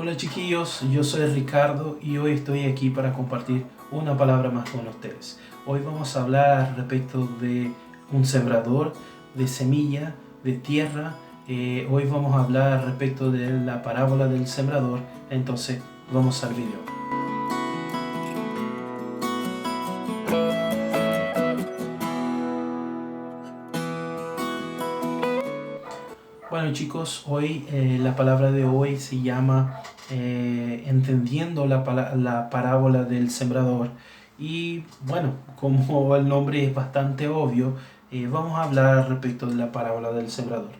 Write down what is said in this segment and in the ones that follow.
Hola chiquillos, yo soy Ricardo y hoy estoy aquí para compartir una palabra más con ustedes. Hoy vamos a hablar respecto de un sembrador, de semilla, de tierra. Hoy vamos a hablar respecto de la parábola del sembrador. Entonces vamos al video. Bueno chicos, hoy la palabra de hoy se llama entendiendo la parábola del sembrador. Y bueno, como el nombre es bastante obvio, vamos a hablar respecto de la parábola del sembrador.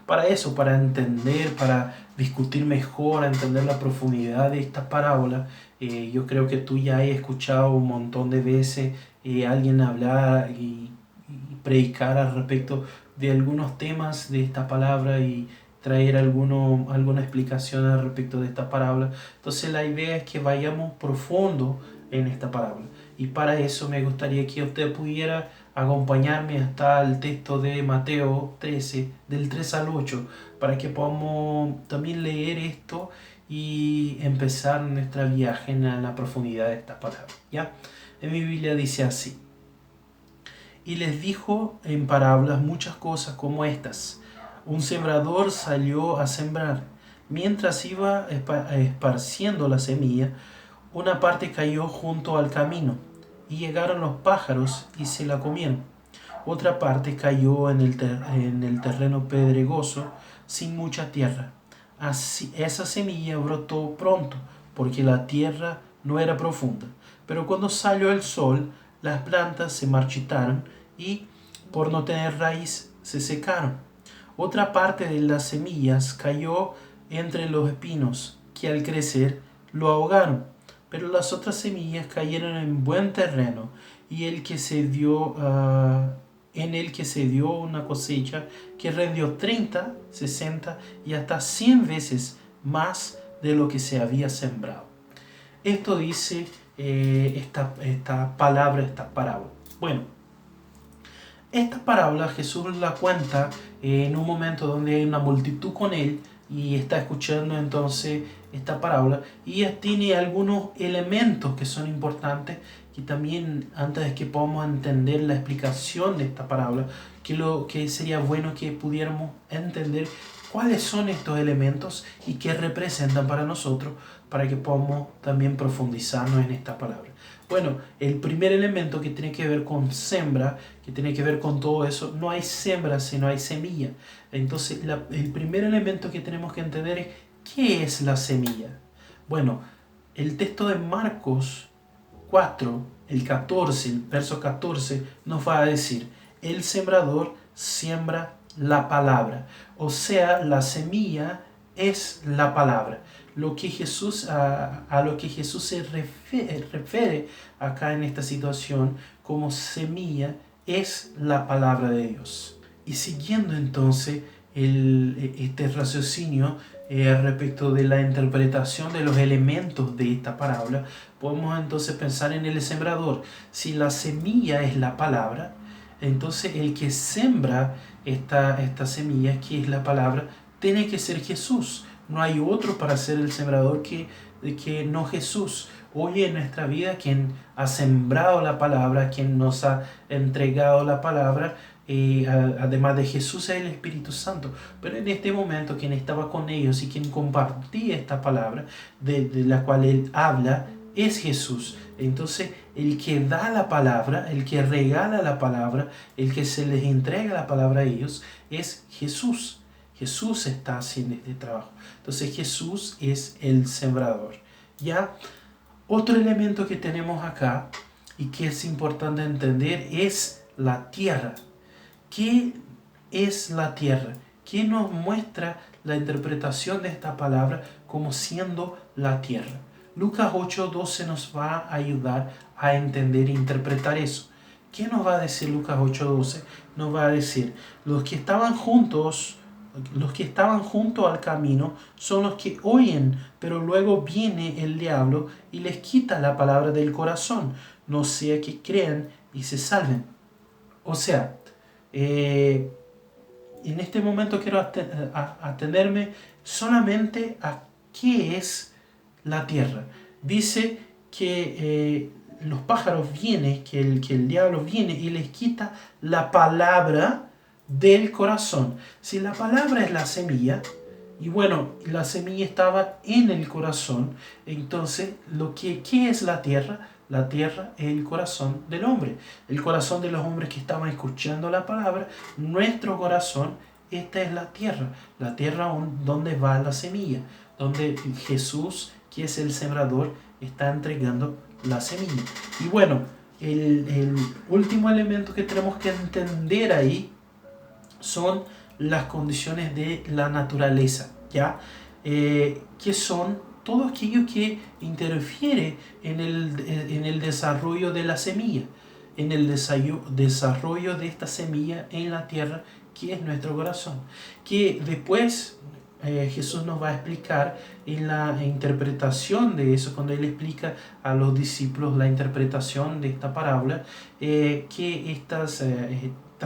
Para eso, para entender, para discutir mejor, entender la profundidad de esta parábola, yo creo que tú ya has escuchado un montón de veces alguien hablar y predicar al respecto de algunos temas de esta palabra y traer alguna explicación al respecto de esta parábola. Entonces la idea es que vayamos profundo en esta parábola. Y para eso me gustaría que usted pudiera acompañarme hasta el texto de Mateo 13, del 3 al 8, para que podamos también leer esto y empezar nuestra viaje en la profundidad de esta palabra. ¿Ya? En mi Biblia dice así: y les dijo en parábolas muchas cosas como estas. Un sembrador salió a sembrar. Mientras iba esparciendo la semilla, una parte cayó junto al camino, y llegaron los pájaros y se la comieron. Otra parte cayó en el terreno pedregoso, sin mucha tierra. Así, esa semilla brotó pronto, porque la tierra no era profunda. Pero cuando salió el sol, las plantas se marchitaron y, por no tener raíz, se secaron. Otra parte de las semillas cayó entre los espinos, que al crecer lo ahogaron. Pero las otras semillas cayeron en buen terreno, y en el que se dio una cosecha que rendió 30, 60 y hasta 100 veces más de lo que se había sembrado. Esto dice esta palabra, esta parábola. Bueno, esta parábola Jesús la cuenta en un momento donde hay una multitud con él y está escuchando entonces esta parábola, y tiene algunos elementos que son importantes, que también antes de que podamos entender la explicación de esta parábola, que sería bueno que pudiéramos entender cuáles son estos elementos y qué representan para nosotros, para que podamos también profundizarnos en esta palabra. Bueno, el primer elemento que tiene que ver con sembra, que tiene que ver con todo eso, no hay sembra sino hay semilla. Entonces, el primer elemento que tenemos que entender es ¿qué es la semilla? Bueno, el texto de Marcos 4, el 14, el verso 14, nos va a decir: el sembrador siembra la palabra. O sea, la semilla es la palabra. A lo que Jesús se refiere acá en esta situación como semilla es la palabra de Dios. Y siguiendo entonces este raciocinio respecto de la interpretación de los elementos de esta parábola, podemos entonces pensar en el sembrador. Si la semilla es la palabra, entonces el que sembra esta semilla, que es la palabra, tiene que ser Jesús. No hay otro para ser el sembrador que no Jesús. Hoy en nuestra vida, quien ha sembrado la palabra, quien nos ha entregado la palabra, además de Jesús, es el Espíritu Santo. Pero en este momento, quien estaba con ellos y quien compartía esta palabra, de la cual Él habla, es Jesús. Entonces, el que da la palabra, el que regala la palabra, el que se les entrega la palabra a ellos, es Jesús. Jesús está haciendo este trabajo. Entonces Jesús es el sembrador. ¿Ya? Otro elemento que tenemos acá y que es importante entender es la tierra. ¿Qué es la tierra? ¿Qué nos muestra la interpretación de esta palabra como siendo la tierra? Lucas 8:12 nos va a ayudar a entender e interpretar eso. ¿Qué nos va a decir Lucas 8:12? Nos va a decir: los que estaban junto al camino son los que oyen, pero luego viene el diablo y les quita la palabra del corazón, no sea que crean y se salven. O sea, en este momento quiero atenderme solamente a qué es la tierra. Dice que los pájaros vienen, que el diablo viene y les quita la palabra del corazón. Si la palabra es la semilla, y bueno, la semilla estaba en el corazón, entonces, ¿qué es la tierra? La tierra es el corazón del hombre, el corazón de los hombres que estaban escuchando la palabra, nuestro corazón, esta es la tierra donde va la semilla, donde Jesús, que es el sembrador, está entregando la semilla. Y bueno, el último elemento que tenemos que entender ahí son las condiciones de la naturaleza, ¿ya? Que son todo aquello que interfiere en el desarrollo de la semilla, en el desarrollo de esta semilla en la tierra, que es nuestro corazón, que después Jesús nos va a explicar en la interpretación de eso, cuando Él explica a los discípulos la interpretación de esta parábola, que estas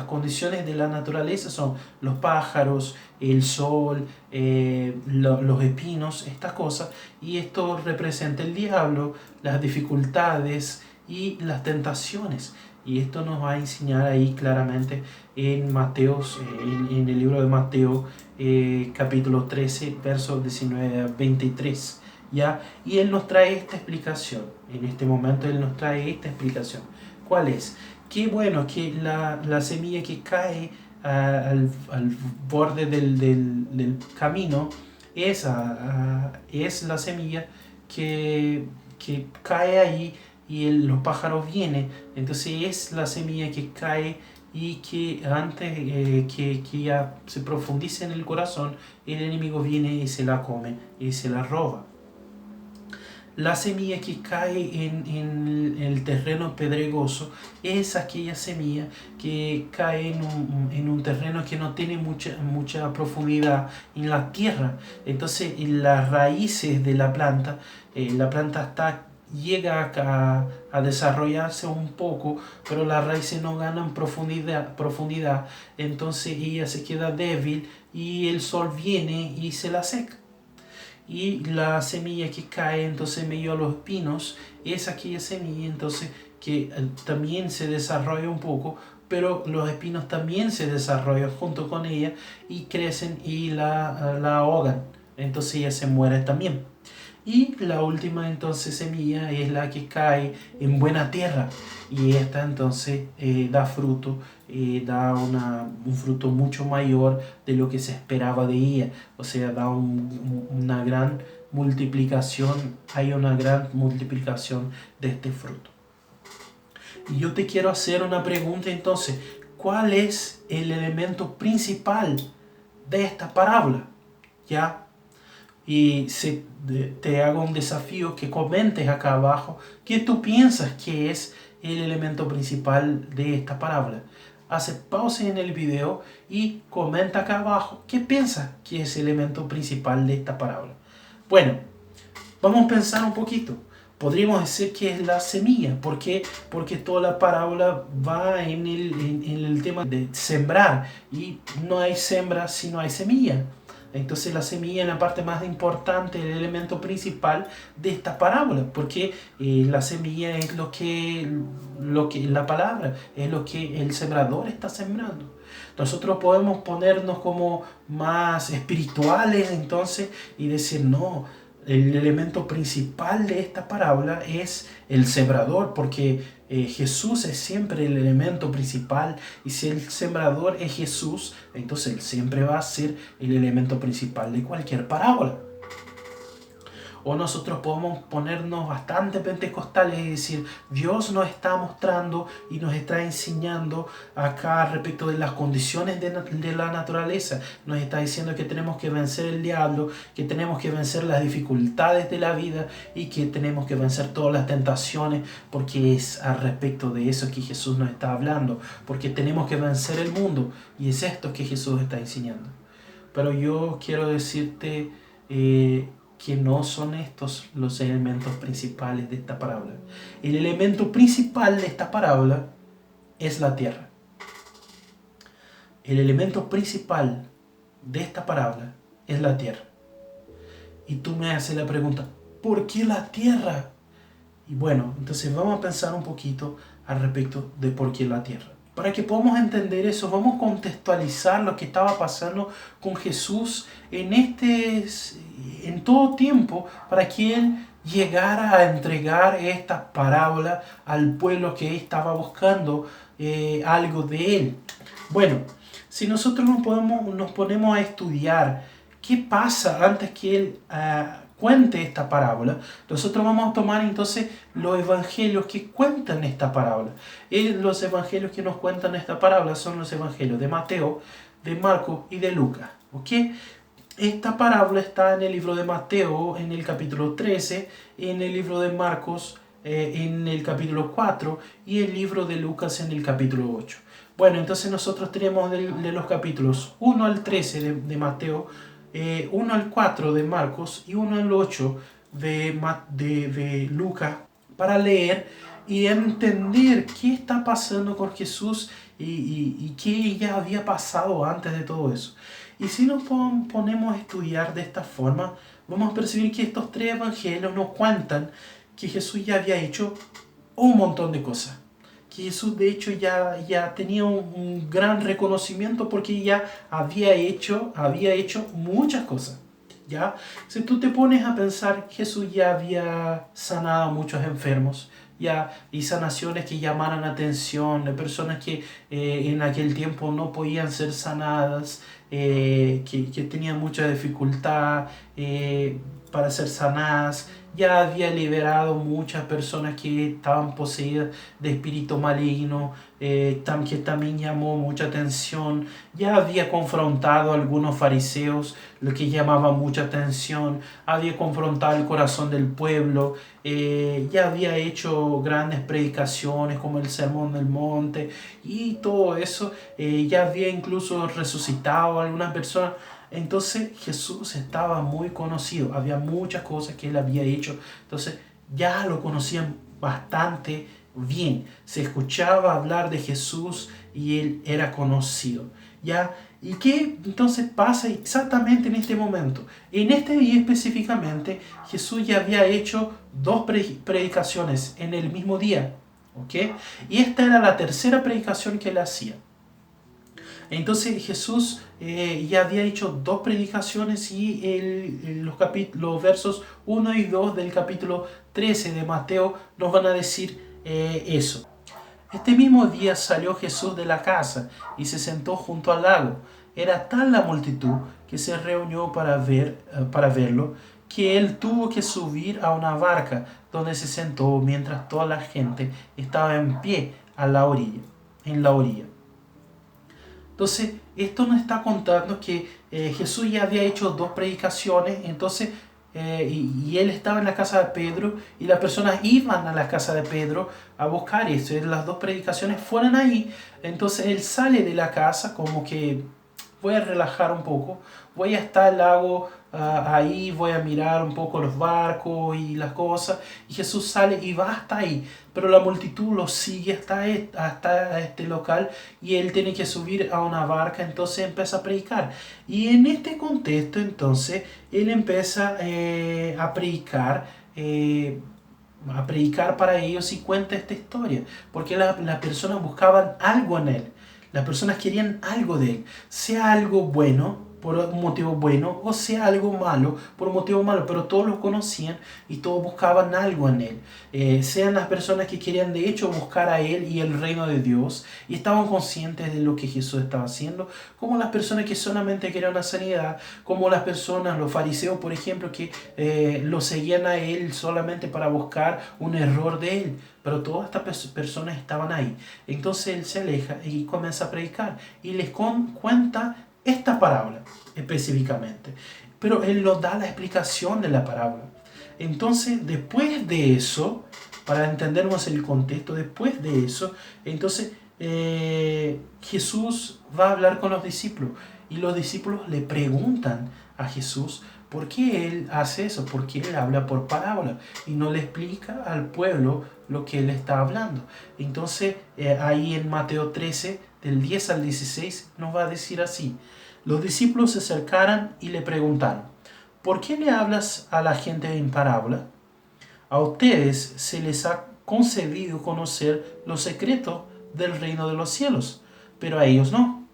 condiciones de la naturaleza son los pájaros, el sol, los espinos, estas cosas, y esto representa el diablo, las dificultades y las tentaciones. Y esto nos va a enseñar ahí claramente en Mateos, en el libro de Mateo, capítulo 13, versos 19 a 23. ¿Ya? Y Él nos trae esta explicación. En este momento Él nos trae esta explicación. ¿Cuál es? Que bueno, que la semilla que cae al borde del camino es la semilla que cae ahí y los pájaros vienen. Entonces es la semilla que cae y que antes que ya se profundice en el corazón, el enemigo viene y se la come y se la roba. La semilla que cae en el terreno pedregoso es aquella semilla que cae en un terreno que no tiene mucha profundidad en la tierra. Entonces, en las raíces de la planta llega a desarrollarse un poco, pero las raíces no ganan profundidad, entonces ella se queda débil y el sol viene y se la seca. Y la semilla que cae entonces medio a los espinos es aquella semilla entonces que también se desarrolla un poco, pero los espinos también se desarrollan junto con ella y crecen y la ahogan, entonces ella se muere también. Y la última entonces semilla es la que cae en buena tierra y esta entonces da fruto, da un fruto mucho mayor de lo que se esperaba de ella, o sea, da una gran multiplicación, hay una gran multiplicación de este fruto. Y yo te quiero hacer una pregunta entonces, ¿cuál es el elemento principal de esta parábola? ¿Ya? Y te hago un desafío que comentes acá abajo qué tú piensas que es el elemento principal de esta parábola. Hace pausa en el video y comenta acá abajo qué piensas que es el elemento principal de esta parábola. Bueno, vamos a pensar un poquito. Podríamos decir que es la semilla. ¿Por qué? Porque toda la parábola va en el tema de sembrar y no hay siembra si no hay semilla. Entonces la semilla es la parte más importante, el elemento principal de esta parábola, porque la semilla es lo que la palabra, es lo que el sembrador está sembrando. Nosotros podemos ponernos como más espirituales entonces y decir, no, el elemento principal de esta parábola es el sembrador, porque Jesús es siempre el elemento principal, y si el sembrador es Jesús, entonces Él siempre va a ser el elemento principal de cualquier parábola. O nosotros podemos ponernos bastante pentecostales y decir, Dios nos está mostrando y nos está enseñando acá respecto de las condiciones de la naturaleza. Nos está diciendo que tenemos que vencer el diablo, que tenemos que vencer las dificultades de la vida y que tenemos que vencer todas las tentaciones, porque es al respecto de eso que Jesús nos está hablando, porque tenemos que vencer el mundo y es esto que Jesús está enseñando. Pero yo quiero decirte que no son estos los elementos principales de esta parábola. El elemento principal de esta parábola es la tierra. El elemento principal de esta parábola es la tierra. Y tú me haces la pregunta, ¿por qué la tierra? Y bueno, entonces vamos a pensar un poquito al respecto de por qué la tierra. Para que podamos entender eso, vamos a contextualizar lo que estaba pasando con Jesús en todo tiempo, para que Él llegara a entregar esta parábola al pueblo que estaba buscando algo de Él. Bueno, si nosotros nos ponemos a estudiar qué pasa antes que Él cuente esta parábola, nosotros vamos a tomar entonces los evangelios que cuentan esta parábola. Los evangelios que nos cuentan esta parábola son los evangelios de Mateo, de Marcos y de Lucas. ¿Ok? Esta parábola está en el libro de Mateo en el capítulo 13, en el libro de Marcos en el capítulo 4 y el libro de Lucas en el capítulo 8. Bueno, entonces nosotros tenemos de los capítulos 1 al 13 de Mateo, 1 al 4 de Marcos y 1 al 8 de Lucas para leer y entender qué está pasando con Jesús y qué ya había pasado antes de todo eso. Y si nos ponemos a estudiar de esta forma, vamos a percibir que estos tres evangelios nos cuentan que Jesús ya había hecho un montón de cosas. Que Jesús de hecho ya tenía un gran reconocimiento porque ya había hecho muchas cosas. ¿Ya? Si tú te pones a pensar, Jesús ya había sanado a muchos enfermos, ya, y sanaciones que llamaran atención de personas que en aquel tiempo no podían ser sanadas, que tenían mucha dificultad para ser sanadas. Ya había liberado muchas personas que estaban poseídas de espíritu maligno, que también llamó mucha atención. Ya había confrontado a algunos fariseos, lo que llamaba mucha atención. Había confrontado el corazón del pueblo. Ya había hecho grandes predicaciones como el Sermón del Monte y todo eso. Ya había incluso resucitado a algunas personas. Entonces Jesús estaba muy conocido, había muchas cosas que Él había hecho, entonces ya lo conocían bastante bien, se escuchaba hablar de Jesús y Él era conocido, ¿ya? ¿Y qué entonces pasa exactamente en este momento? En este día específicamente, Jesús ya había hecho dos predicaciones en el mismo día, ¿ok? Y esta era la tercera predicación que Él hacía. Entonces Jesús ya había hecho dos predicaciones y los versos 1 y 2 del capítulo 13 de Mateo nos van a decir eso. Este mismo día salió Jesús de la casa y se sentó junto al lago. Era tal la multitud que se reunió para verlo, que él tuvo que subir a una barca donde se sentó mientras toda la gente estaba en pie en la orilla. Entonces, esto nos está contando que Jesús ya había hecho dos predicaciones, entonces, y él estaba en la casa de Pedro, y las personas iban a la casa de Pedro a buscar esto. Las dos predicaciones fueron ahí, entonces él sale de la casa como que voy a relajar un poco, voy a estar al lago ahí, voy a mirar un poco los barcos y las cosas, y Jesús sale y va hasta ahí, pero la multitud lo sigue hasta este local y él tiene que subir a una barca, entonces empieza a predicar. Y en este contexto entonces él empieza a predicar para ellos y cuenta esta historia, porque las personas buscaban algo en él. Las personas querían algo de él, sea algo bueno por un motivo bueno o sea algo malo por un motivo malo, pero todos lo conocían y todos buscaban algo en él. Sean las personas que querían de hecho buscar a él y el reino de Dios y estaban conscientes de lo que Jesús estaba haciendo, como las personas que solamente querían la sanidad, como las personas, los fariseos por ejemplo, que lo seguían a él solamente para buscar un error de él. Pero todas estas personas estaban ahí. Entonces él se aleja y comienza a predicar. Y les cuenta esta parábola específicamente. Pero él nos da la explicación de la parábola. Entonces, después de eso, para entendernos el contexto, después de eso, entonces Jesús va a hablar con los discípulos. Y los discípulos le preguntan a Jesús por qué él hace eso, por qué él habla por parábola y no le explica al pueblo lo que él está hablando. Entonces ahí en Mateo 13 del 10 al 16 nos va a decir así: los discípulos se acercaron y le preguntaron, ¿por qué le hablas a la gente en parábola? a ustedes se les ha concedido conocer los secretos del reino de los cielos, pero a ellos no.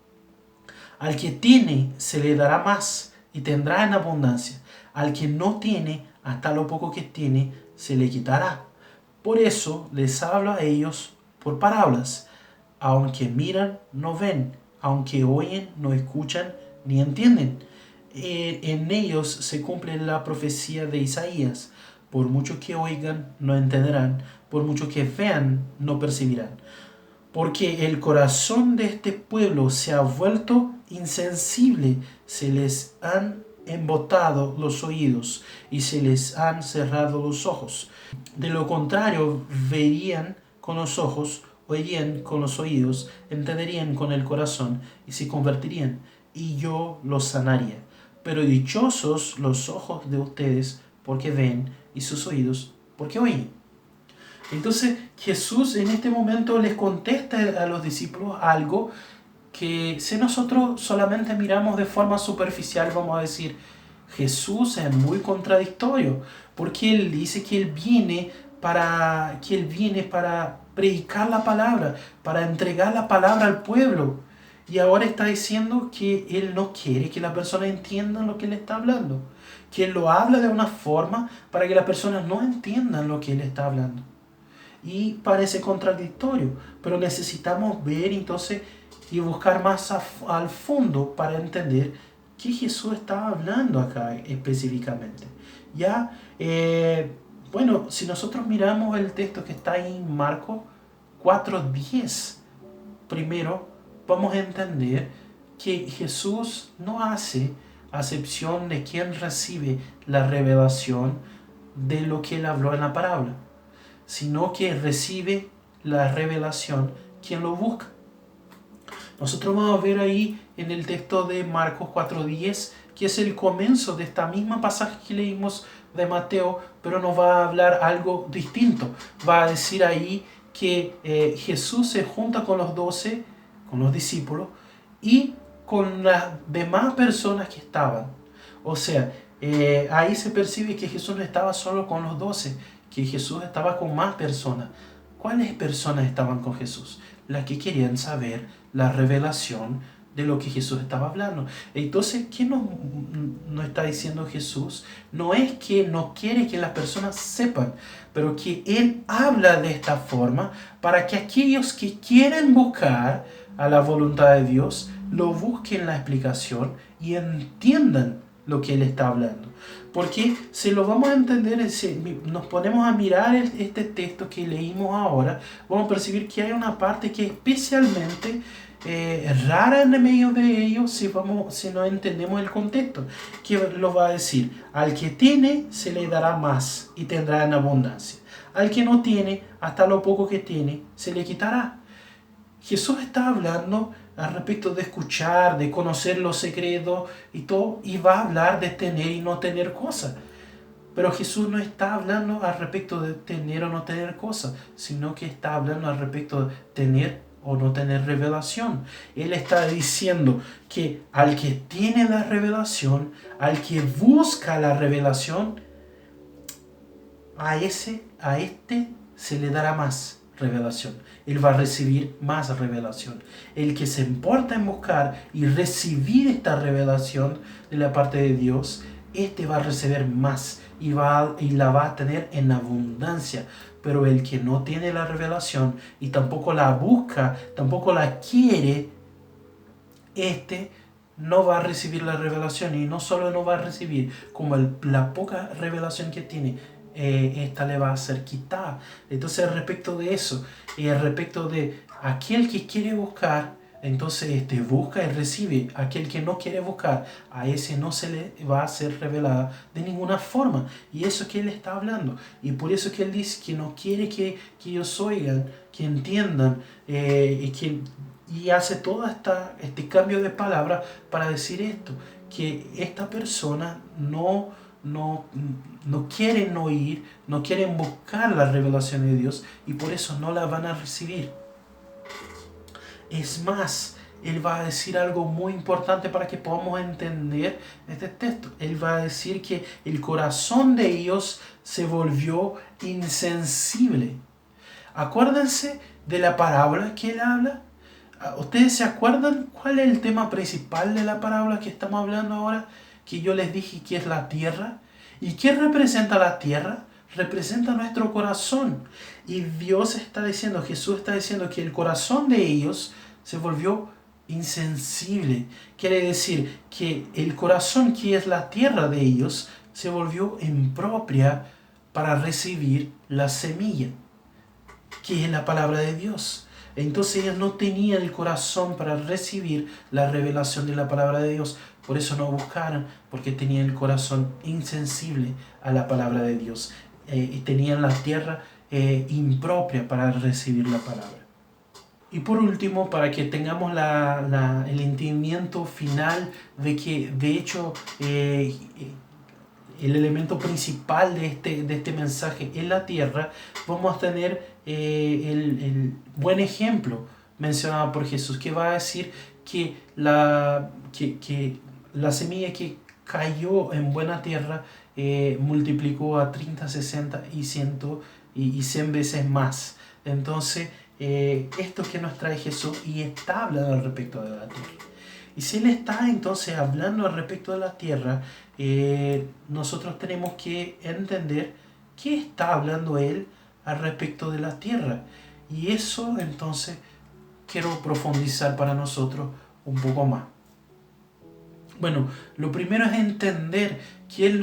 Al que tiene se le dará más y tendrá en abundancia. Al que no tiene, hasta lo poco que tiene, se le quitará. Por eso les hablo a ellos por parábolas. Aunque miran, no ven. Aunque oyen, no escuchan ni entienden. En ellos se cumple la profecía de Isaías. Por mucho que oigan, no entenderán. Por mucho que vean, no percibirán. Porque el corazón de este pueblo se ha vuelto insensible, se les han embotado los oídos y se les han cerrado los ojos. De lo contrario, verían con los ojos, oirían con los oídos, entenderían con el corazón y se convertirían, y yo los sanaría. Pero dichosos los ojos de ustedes porque ven y sus oídos porque oyen. Entonces Jesús en este momento les contesta a los discípulos algo que si nosotros solamente miramos de forma superficial, vamos a decir, Jesús es muy contradictorio, porque Él dice que Él viene para predicar la palabra, para entregar la palabra al pueblo. Y ahora está diciendo que Él no quiere que las personas entiendan lo que Él está hablando, que Él lo habla de una forma para que las personas no entiendan lo que Él está hablando. Y parece contradictorio, pero necesitamos ver entonces y buscar más al fondo para entender qué Jesús está hablando acá específicamente. Ya, bueno, si nosotros miramos el texto que está en Marcos 4:10, primero vamos a entender que Jesús no hace acepción de quien recibe la revelación de lo que Él habló en la parábola, sino que recibe la revelación quien lo busca. Nosotros vamos a ver ahí en el texto de Marcos 4:10, que es el comienzo de esta misma pasaje que leímos de Mateo, pero nos va a hablar algo distinto. Va a decir ahí que Jesús se junta con los 12, con los discípulos, y con las demás personas que estaban. O sea, ahí se percibe que Jesús no estaba solo con los 12, que Jesús estaba con más personas. ¿Cuáles personas estaban con Jesús? Las que querían saber la revelación de lo que Jesús estaba hablando. Entonces, ¿qué nos está diciendo Jesús? No es que no quiere que las personas sepan, pero que Él habla de esta forma para que aquellos que quieren buscar a la voluntad de Dios, lo busquen la explicación y entiendan lo que Él está hablando. Porque si lo vamos a entender, si nos ponemos a mirar este texto que leímos ahora, vamos a percibir que hay una parte que es especialmente rara en medio de ellos si no entendemos el contexto, que lo va a decir: al que tiene se le dará más y tendrá en abundancia. Al que no tiene, hasta lo poco que tiene se le quitará. Jesús está hablando al respecto de escuchar, de conocer los secretos y todo, y va a hablar de tener y no tener cosas. Pero Jesús no está hablando al respecto de tener o no tener cosas, sino que está hablando al respecto de tener o no tener revelación. Él está diciendo que al que tiene la revelación, al que busca la revelación, a este se le dará más revelación. Él va a recibir más revelación. El que se importa en buscar y recibir esta revelación de la parte de Dios, este va a recibir más y la va a tener en abundancia. Pero el que no tiene la revelación y tampoco la busca, tampoco la quiere, este no va a recibir la revelación. Y no solo no va a recibir, como la poca revelación que tiene, esta le va a ser quitada. Entonces, respecto de eso, respecto de aquel que quiere buscar, entonces busca y recibe. Aquel que no quiere buscar, a ese no se le va a ser revelada de ninguna forma. Y eso que Él está hablando. Y por eso que Él dice que no quiere que ellos oigan, que entiendan, y hace todo este cambio de palabra para decir esto, que esta persona no quieren oír, no quieren buscar la revelación de Dios, y por eso no la van a recibir. Es más, Él va a decir algo muy importante para que podamos entender este texto. Él va a decir que el corazón de ellos se volvió insensible. Acuérdense de la parábola que él habla. ¿Ustedes se acuerdan cuál es el tema principal de la parábola que estamos hablando ahora? Que yo les dije que es la tierra. ¿Y qué representa la tierra? Representa nuestro corazón. Y Dios está diciendo, Jesús está diciendo que el corazón de ellos se volvió insensible. Quiere decir que el corazón, que es la tierra de ellos, se volvió impropia para recibir la semilla, que es la palabra de Dios. Entonces ellos no tenían el corazón para recibir la revelación de la palabra de Dios. Por eso no buscaron, porque tenían el corazón insensible a la palabra de Dios. Y tenían la tierra impropia para recibir la palabra. Y por último, para que tengamos el entendimiento final de que, de hecho, el elemento principal de este mensaje es la tierra, vamos a tener el buen ejemplo mencionado por Jesús, que va a decir que la semilla que cayó en buena tierra multiplicó a 30, 60 y 100 y 100 veces más. Entonces, esto que nos trae Jesús y está hablando al respecto de la tierra. Y si Él está entonces hablando al respecto de la tierra, nosotros tenemos que entender qué está hablando Él al respecto de la tierra. Y eso entonces quiero profundizar para nosotros un poco más. Bueno, lo primero es entender que el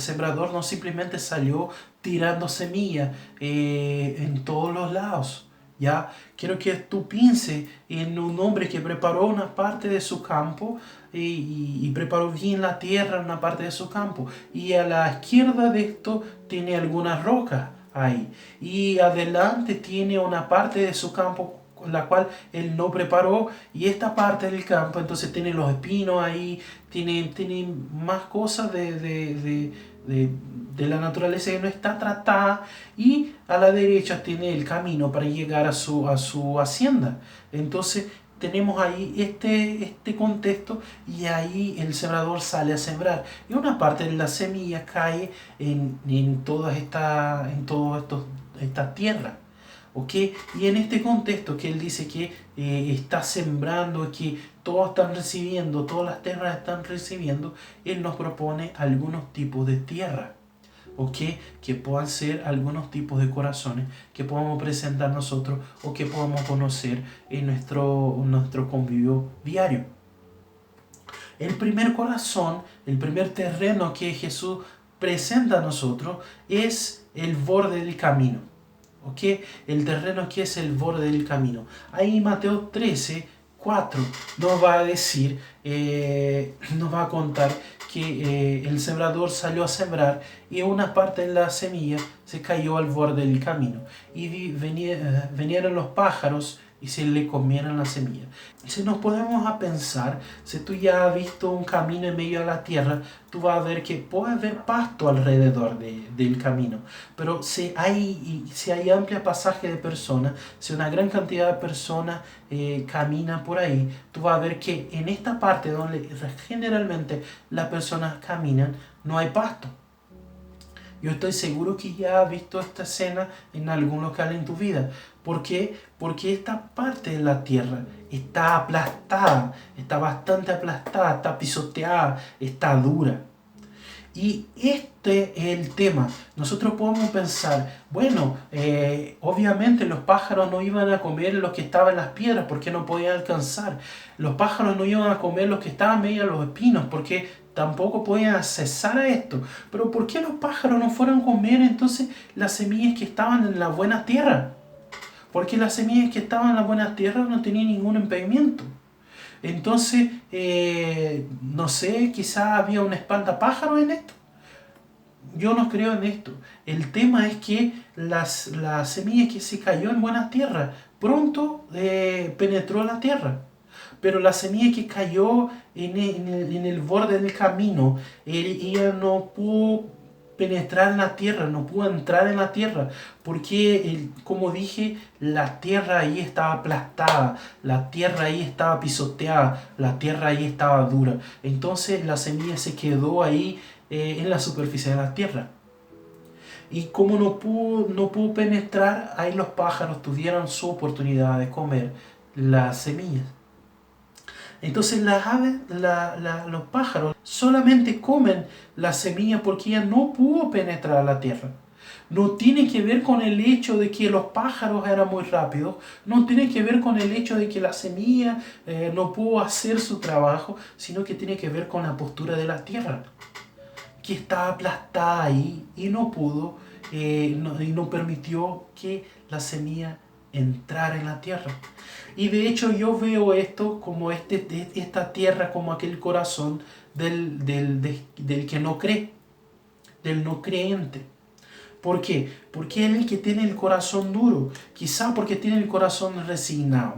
sembrador no simplemente salió tirando semillas en todos los lados. ¿Ya? Quiero que tú pienses en un hombre que preparó una parte de su campo y preparó bien la tierra en una parte de su campo. Y a la izquierda de esto tiene algunas rocas ahí. Y adelante tiene una parte de su campo la cual él no preparó, y esta parte del campo entonces tiene los espinos ahí, tiene más cosas de la naturaleza que no está tratada, y a la derecha tiene el camino para llegar a su hacienda. Entonces tenemos ahí este contexto, y ahí el sembrador sale a sembrar, y una parte de la semilla cae en toda esta tierra. ¿Okay? Y en este contexto que él dice que está sembrando, que todos están recibiendo, todas las tierras están recibiendo, él nos propone algunos tipos de tierra, ¿okay? Que puedan ser algunos tipos de corazones que podamos presentar nosotros o que podamos conocer en nuestro convivio diario. El primer corazón, el primer terreno que Jesús presenta a nosotros es el borde del camino. ¿Okay? El terreno que es el borde del camino. Ahí Mateo 13, 4 nos va a decir, nos va a contar que el sembrador salió a sembrar y una parte de la semilla se cayó al borde del camino. Y vinieron los pájaros y se le comieron la semilla. Si nos podemos a pensar, si tú ya has visto un camino en medio de la tierra, tú vas a ver que puede haber pasto alrededor del camino. Pero si hay amplia pasaje de personas, si una gran cantidad de personas camina por ahí, tú vas a ver que en esta parte donde generalmente las personas caminan, no hay pasto. Yo estoy seguro que ya has visto esta escena en algún local en tu vida. ¿Por qué? Porque esta parte de la tierra está aplastada, está bastante aplastada, está pisoteada, está dura. Y este es el tema. Nosotros podemos pensar, bueno, obviamente los pájaros no iban a comer los que estaban en las piedras porque no podían alcanzar. Los pájaros no iban a comer los que estaban medio a los espinos porque tampoco podían accesar a esto. Pero ¿por qué los pájaros no fueron a comer entonces las semillas que estaban en la buena tierra? Porque las semillas que estaban en la buena tierra no tenían ningún impedimento. Entonces, no sé, quizás había un espantapájaro en esto. Yo no creo en esto. El tema es que la semilla que se cayó en buena tierra pronto penetró la tierra. Pero la semilla que cayó en el borde del camino, ella no pudo penetrar en la tierra, no pudo entrar en la tierra, porque, como dije, la tierra ahí estaba aplastada, la tierra ahí estaba pisoteada, la tierra ahí estaba dura. Entonces la semilla se quedó ahí en la superficie de la tierra. Y como no pudo penetrar, ahí los pájaros tuvieron su oportunidad de comer las semillas. Entonces las aves, los pájaros solamente comen la semilla porque ella no pudo penetrar a la tierra. No tiene que ver con el hecho de que los pájaros eran muy rápidos, no tiene que ver con el hecho de que la semilla no pudo hacer su trabajo, sino que tiene que ver con la postura de la tierra, que estaba aplastada ahí y no pudo, y no permitió que la semilla entrara en la tierra. Y de hecho yo veo esto como esta tierra como aquel corazón del que no cree, del no creyente. ¿Por qué? Porque es el que tiene el corazón duro, quizá porque tiene el corazón resignado.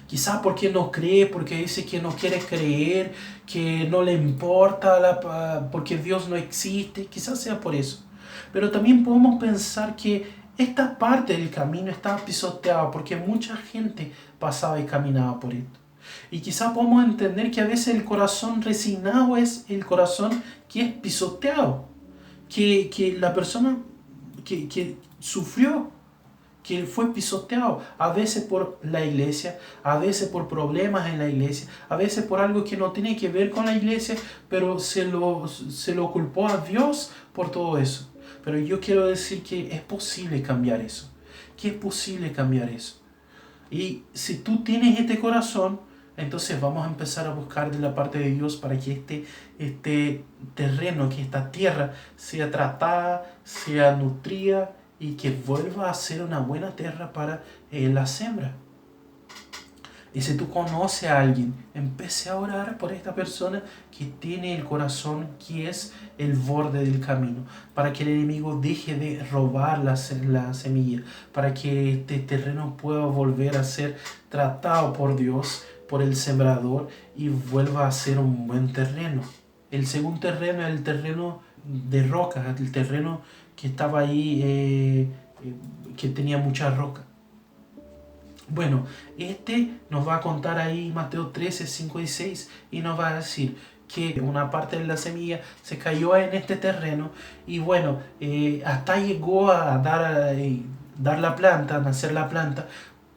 Quizás porque no cree, porque dice que no quiere creer, que no le importa, porque Dios no existe. Quizás sea por eso. Pero también podemos pensar que esta parte del camino estaba pisoteada porque mucha gente pasaba y caminaba por esto. Y quizás podemos entender que a veces el corazón resignado es el corazón que es pisoteado. Que la persona que sufrió, que fue pisoteado, a veces por la iglesia, a veces por problemas en la iglesia, a veces por algo que no tiene que ver con la iglesia, pero se lo culpó a Dios por todo eso. Pero yo quiero decir que es posible cambiar eso, que es posible cambiar eso. Y si tú tienes este corazón, entonces vamos a empezar a buscar de la parte de Dios para que este terreno, que esta tierra sea tratada, sea nutrida y que vuelva a ser una buena tierra para la siembra. Y si tú conoces a alguien, empiece a orar por esta persona que tiene el corazón que es el borde del camino, para que el enemigo deje de robar la semilla, para que este terreno pueda volver a ser tratado por Dios, por el sembrador, y vuelva a ser un buen terreno. El segundo terreno es el terreno de rocas, el terreno que estaba ahí, que tenía mucha roca. Bueno, nos va a contar ahí Mateo 13, 5 y 6 y nos va a decir que una parte de la semilla se cayó en este terreno y bueno, hasta llegó a dar la planta, a nacer la planta,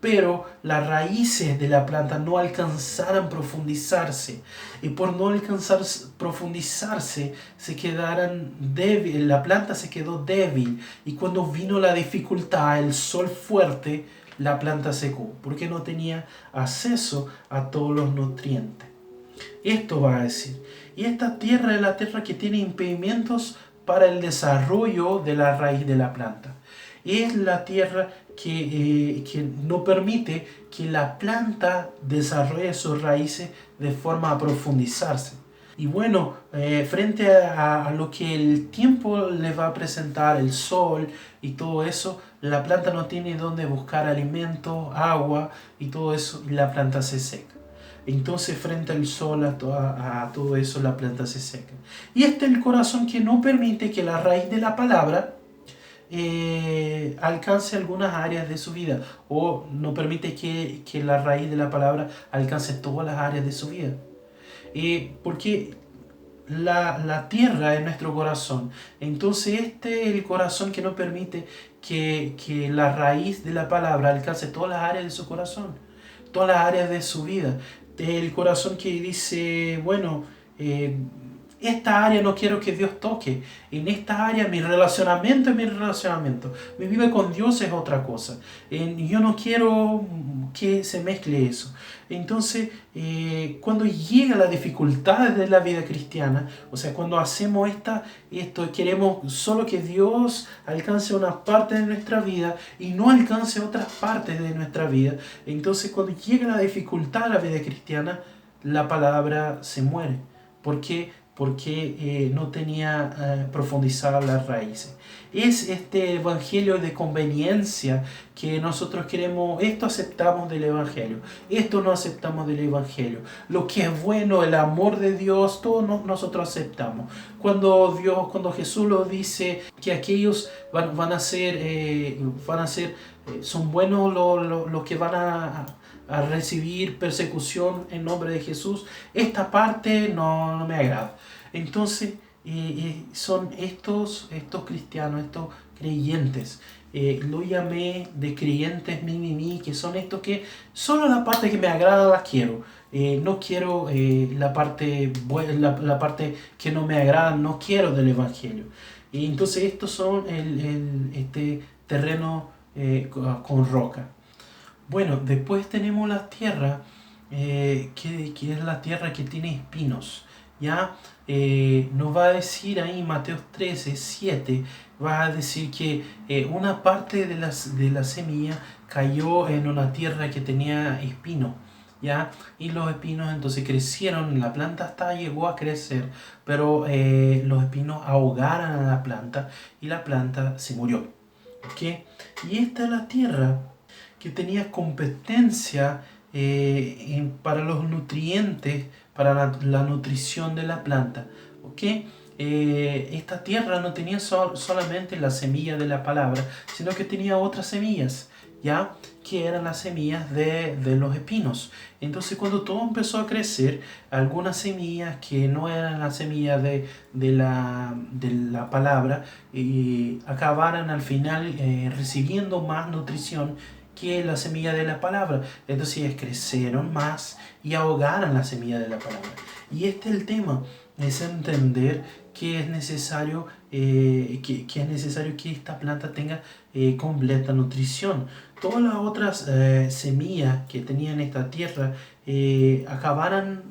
pero las raíces de la planta no alcanzaron a profundizarse y por no alcanzar a profundizarse se quedaron débiles, la planta se quedó débil y cuando vino la dificultad, el sol fuerte, la planta secó porque no tenía acceso a todos los nutrientes. Esto va a decir, y esta tierra es la tierra que tiene impedimentos para el desarrollo de la raíz de la planta. Es la tierra que no permite que la planta desarrolle sus raíces de forma a profundizarse. Y bueno, frente a lo que el tiempo le va a presentar, el sol y todo eso, la planta no tiene dónde buscar alimento, agua y todo eso, y la planta se seca. Entonces frente al sol, a todo eso, la planta se seca. Y este es el corazón que no permite que la raíz de la palabra alcance algunas áreas de su vida, o no permite que la raíz de la palabra alcance todas las áreas de su vida. Porque la tierra es nuestro corazón. Entonces este es el corazón que no permite que la raíz de la palabra alcance todas las áreas de su corazón, todas las áreas de su vida. El corazón que dice, bueno, esta área no quiero que Dios toque. En esta área mi relacionamiento es mi relacionamiento. Mi vida con Dios es otra cosa. Yo no quiero que se mezcle eso. Entonces, cuando llega la dificultad de la vida cristiana, o sea, cuando hacemos esto, queremos solo que Dios alcance una parte de nuestra vida y no alcance otras partes de nuestra vida. Entonces, cuando llega la dificultad de la vida cristiana, la palabra se muere. Porque porque no tenía profundizado las raíces. Es este evangelio de conveniencia que nosotros queremos, esto aceptamos del evangelio, esto no aceptamos del evangelio. Lo que es bueno, el amor de Dios, todo nosotros aceptamos. Cuando Jesús lo dice que aquellos van a ser, son buenos los que van a recibir persecución en nombre de Jesús, esta parte no me agrada. Entonces, son estos cristianos, estos creyentes, lo llamé de creyentes mi, que son estos que solo la parte que me agrada la quiero. No quiero la parte la parte que no me agrada, no quiero del evangelio. Y entonces estos son este terreno con roca. Bueno, después tenemos la tierra, que es la tierra que tiene espinos. ¿Ya? Nos va a decir ahí Mateo 13, 7, va a decir que una parte de la semilla cayó en una tierra que tenía espino. ¿Ya? Y los espinos entonces crecieron, la planta hasta llegó a crecer, pero los espinos ahogaron a la planta y la planta se murió. ¿Okay? Y esta es la tierra que tenía competencia para los nutrientes, para la nutrición de la planta. ¿Okay? Esta tierra no tenía solamente la semilla de la palabra, sino que tenía otras semillas, ¿ya? Que eran las semillas de los espinos. Entonces cuando todo empezó a crecer, algunas semillas que no eran las semillas de la palabra, acabaron al final recibiendo más nutrición que la semilla de la palabra. Entonces ellas crecieron más y ahogaron la semilla de la palabra. Y este es el tema, es entender que es necesario que esta planta tenga completa nutrición. Todas las otras semillas que tenían esta tierra acabaron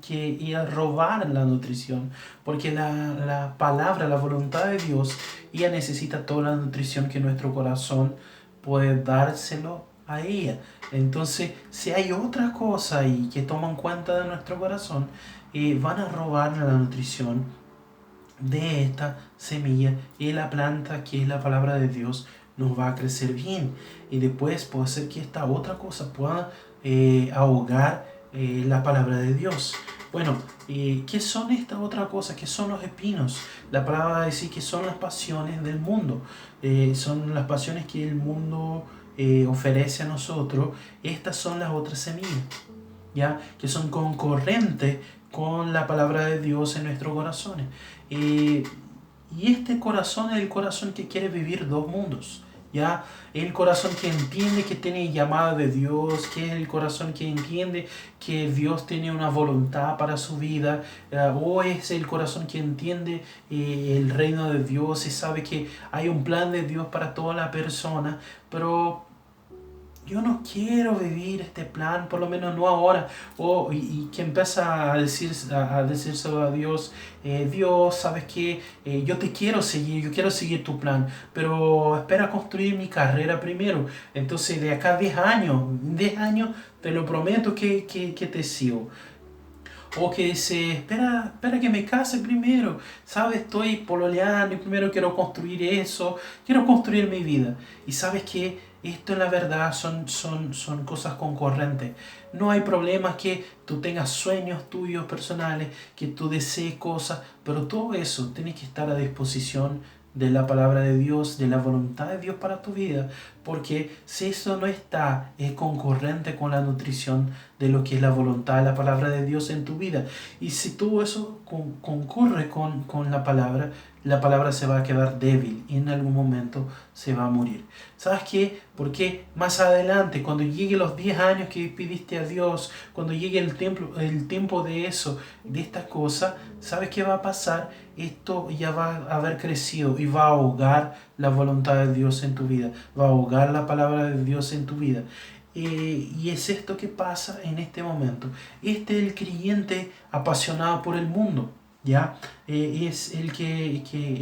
que robar la nutrición, porque la palabra, la voluntad de Dios, ella necesita toda la nutrición que nuestro corazón puede dárselo a ella. Entonces, si hay otra cosa ahí que toman cuenta de nuestro corazón, van a robar la nutrición de esta semilla, y la planta, que es la palabra de Dios, nos va a crecer bien. Y después puede ser que esta otra cosa pueda ahogar la palabra de Dios. Bueno, ¿qué son esta otra cosa? ¿Qué son los espinos? La palabra va a decir que son las pasiones del mundo. Son las pasiones que el mundo ofrece a nosotros. Estas son las otras semillas, ¿ya? Que son concurrentes con la palabra de Dios en nuestros corazones. Y este corazón es el corazón que quiere vivir dos mundos, ¿ya? El corazón que entiende que tiene llamada de Dios, que es el corazón que entiende que Dios tiene una voluntad para su vida, o es el corazón que entiende el reino de Dios y sabe que hay un plan de Dios para toda la persona, pero yo no quiero vivir este plan, por lo menos no ahora. Y que empieza a decírselo a Dios, Dios, ¿sabes qué? Yo te quiero seguir, yo quiero seguir tu plan, pero espera construir mi carrera primero. Entonces de acá 10 años, te lo prometo que te sigo. O que dice, espera que me case primero, ¿sabes? Estoy pololeando y primero quiero construir eso, quiero construir mi vida. Y sabes que esto en la verdad son cosas concurrentes. No hay problema que tú tengas sueños tuyos personales, que tú desees cosas, pero todo eso tiene que estar a disposición de la palabra de Dios, de la voluntad de Dios para tu vida, porque si eso no está, es concurrente con la nutrición de lo que es la voluntad de la palabra de Dios en tu vida. Y si todo eso concurre con la palabra se va a quedar débil y en algún momento se va a morir. ¿Sabes qué? Porque más adelante, cuando llegue los 10 años que pidiste a Dios, cuando llegue el tiempo de eso, de estas cosas, ¿sabes qué va a pasar? Esto ya va a haber crecido y va a ahogar la voluntad de Dios en tu vida, va a ahogar la palabra de Dios en tu vida. Y es esto que pasa en este momento. Este es el creyente apasionado por el mundo, ¿ya? Es el que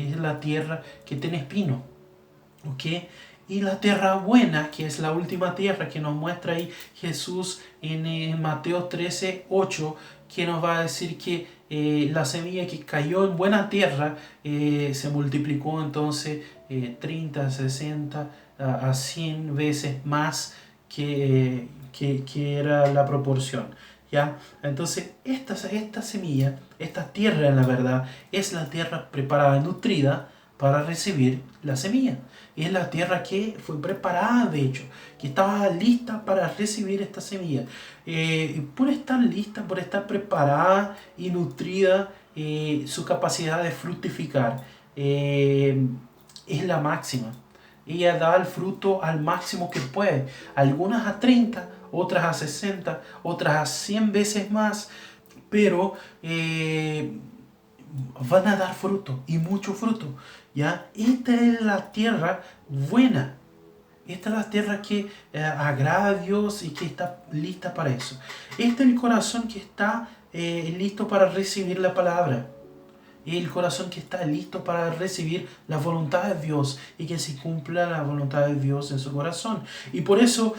es la tierra que tiene espino, ¿ok? Y la tierra buena, que es la última tierra que nos muestra ahí Jesús en Mateo 13, 8, que nos va a decir que la semilla que cayó en buena tierra se multiplicó entonces 30, 60 a 100 veces más que era la proporción. ¿Ya? Entonces, esta semilla, esta tierra en la verdad, es la tierra preparada, nutrida para recibir la semilla. Y es la tierra que fue preparada, de hecho, que estaba lista para recibir esta semilla. Y por estar lista, por estar preparada y nutrida, su capacidad de fructificar es la máxima. Ella da el fruto al máximo que puede. Algunas a 30, otras a 60, otras a 100 veces más, pero van a dar fruto y mucho fruto. ¿Ya? Esta es la tierra buena. Esta es la tierra que agrada a Dios y que está lista para eso. Este es el corazón que está listo para recibir la palabra. El corazón que está listo para recibir la voluntad de Dios y que se cumpla la voluntad de Dios en su corazón. Y por eso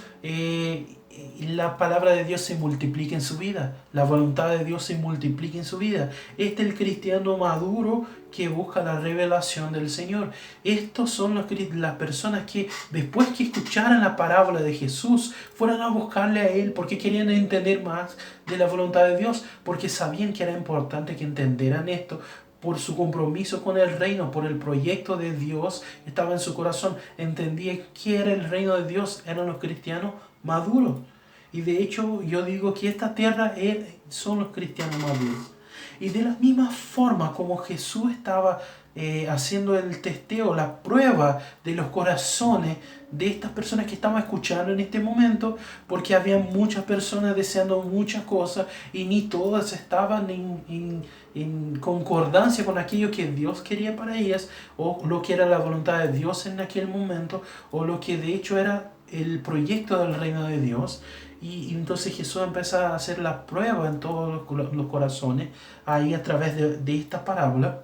la palabra de Dios se multiplica en su vida. La voluntad de Dios se multiplica en su vida. Este es el cristiano maduro que busca la revelación del Señor. Estos son las personas que después que escucharan la parábola de Jesús fueran a buscarle a Él porque querían entender más de la voluntad de Dios, porque sabían que era importante que entendieran esto por su compromiso con el reino, por el proyecto de Dios estaba en su corazón. Entendía que era el reino de Dios, eran los cristianos maduros. Y de hecho yo digo que esta tierra son los cristianos maduros. Y de la misma forma como Jesús estaba haciendo el testeo, la prueba de los corazones de estas personas que estaban escuchando en este momento, porque había muchas personas deseando muchas cosas y ni todas estaban en concordancia con aquello que Dios quería para ellas, o lo que era la voluntad de Dios en aquel momento, o lo que de hecho era el proyecto del reino de Dios. Y entonces Jesús empieza a hacer la prueba en todos los corazones, ahí a través de esta parábola.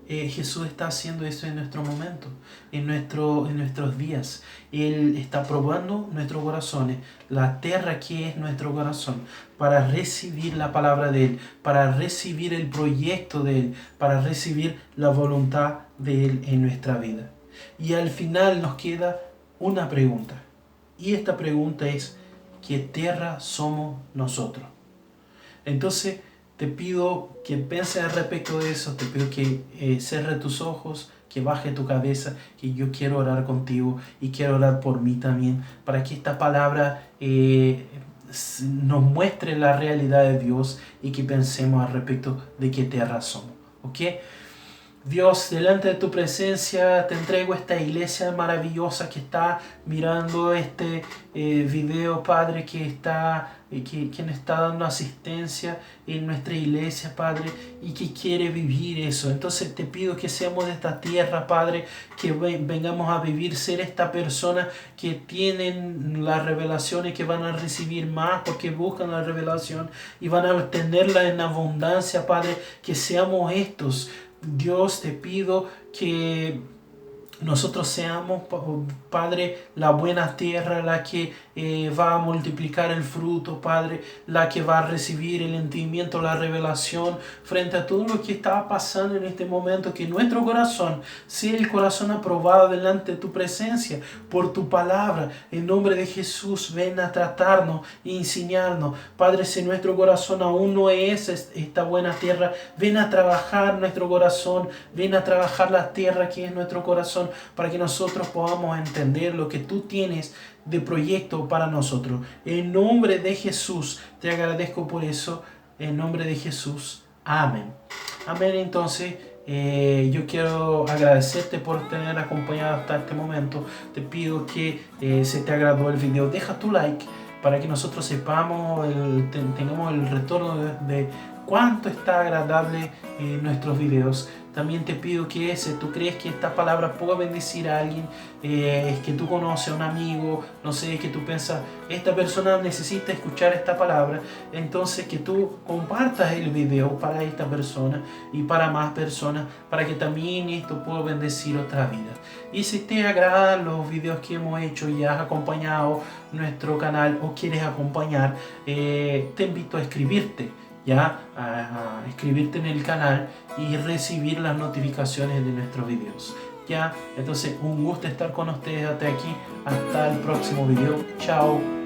Jesús está haciendo eso en nuestro momento, en nuestros días. Él está probando nuestros corazones, la tierra que es nuestro corazón, para recibir la palabra de Él, para recibir el proyecto de Él, para recibir la voluntad de Él en nuestra vida. Y al final nos queda una pregunta. Y esta pregunta es, ¿qué tierra somos nosotros? Entonces, te pido que pienses al respecto de eso, te pido que cierres tus ojos, que baje tu cabeza, que yo quiero orar contigo y quiero orar por mí también, para que esta palabra nos muestre la realidad de Dios y que pensemos al respecto de qué tierra somos. ¿Ok? Dios, delante de tu presencia te entrego esta iglesia maravillosa que está mirando este video, Padre, quien está dando asistencia en nuestra iglesia, Padre, y que quiere vivir eso. Entonces te pido que seamos de esta tierra, Padre, que vengamos a vivir, ser esta persona que tienen las revelaciones, que van a recibir más porque buscan la revelación y van a tenerla en abundancia, Padre, que seamos estos. Dios, te pido que nosotros seamos, Padre, la buena tierra, la que va a multiplicar el fruto, Padre, la que va a recibir el entendimiento, la revelación frente a todo lo que está pasando en este momento, que nuestro corazón sea el corazón aprobado delante de tu presencia, por tu palabra. En nombre de Jesús, ven a tratarnos y enseñarnos. Padre, si nuestro corazón aún no es esta buena tierra, ven a trabajar nuestro corazón, ven a trabajar la tierra que es nuestro corazón, para que nosotros podamos entender lo que tú tienes de proyecto para nosotros. En nombre de Jesús te agradezco por eso. En nombre de Jesús. Amén. Amén. Entonces yo quiero agradecerte por tener acompañado hasta este momento. Te pido que si te agradó el video, deja tu like para que nosotros sepamos, tengamos el retorno de cuánto está agradable nuestros videos. También te pido que si tú crees que esta palabra pueda bendecir a alguien, que tú conoces a un amigo, no sé, que tú piensas, esta persona necesita escuchar esta palabra, entonces que tú compartas el video para esta persona y para más personas, para que también esto pueda bendecir otras vidas. Y si te agradan los videos que hemos hecho y has acompañado nuestro canal o quieres acompañar, te invito a escribirte. ya a inscribirte en el canal y recibir las notificaciones de nuestros videos. Ya, entonces un gusto estar con ustedes hasta aquí. Hasta el próximo video. Chao.